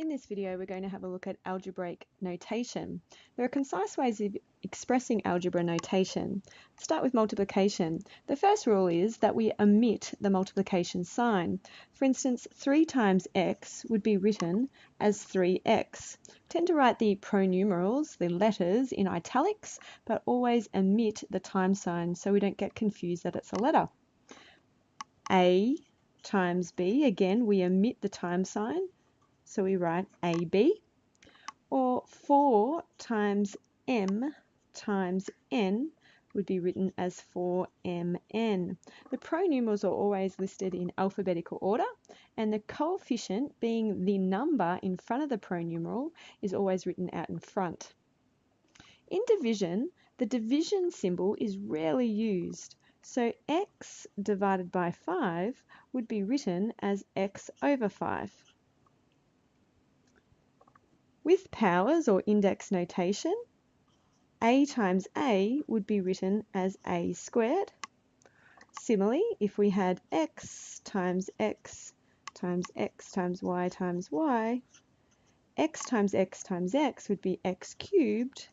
In this video, we're going to have a look at algebraic notation. There are concise ways of expressing algebra notation. Let's start with multiplication. The first rule is that we omit the multiplication sign. For instance, 3 times x would be written as 3x. Tend to write the pronumerals, the letters, in italics, but always omit the time sign so we don't get confused that it's a letter. A times b, again, we omit the time sign. So we write AB, or 4 times m times n would be written as 4mn. The pronumerals are always listed in alphabetical order, and the coefficient, being the number in front of the pronumeral, is always written out in front. In division, the division symbol is rarely used, so x divided by 5 would be written as x over 5. With powers or index notation, a times a would be written as a squared. Similarly, if we had x times x times x times y times y, x times x would be x cubed,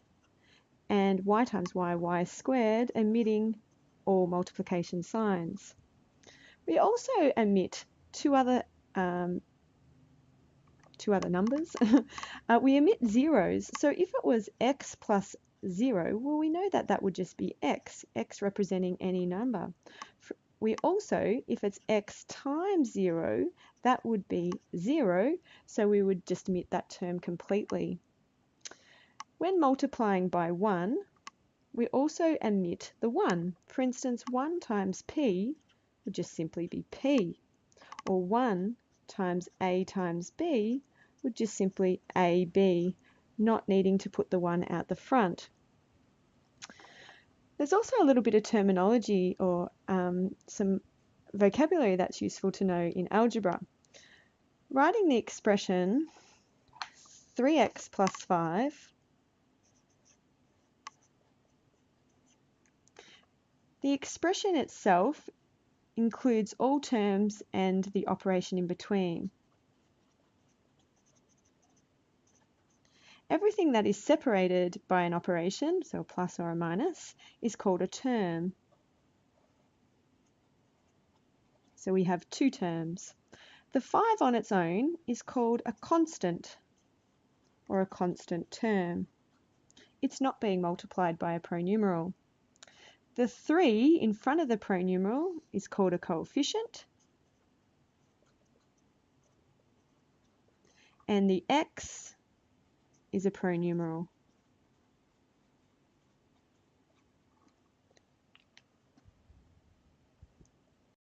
and y times y squared, omitting all multiplication signs. We also omit two other numbers. We omit zeros. So if it was x plus 0, well, we know that that would just be x representing any number. We also, if it's x times 0, that would be 0, so we would just omit that term completely. When multiplying by 1, we also omit the 1. For instance, 1 times p would just simply be p, or 1 times a times b would just simply AB, not needing to put the 1 out the front. There's also a little bit of terminology or some vocabulary that's useful to know in algebra. Writing the expression 3x plus 5, the expression itself includes all terms and the operation in between. Everything that is separated by an operation, so a plus or a minus, is called a term. So we have two terms. The 5 on its own is called a constant or a constant term. It's not being multiplied by a pronumeral. The 3 in front of the pronumeral is called a coefficient, and the x is a pronumeral.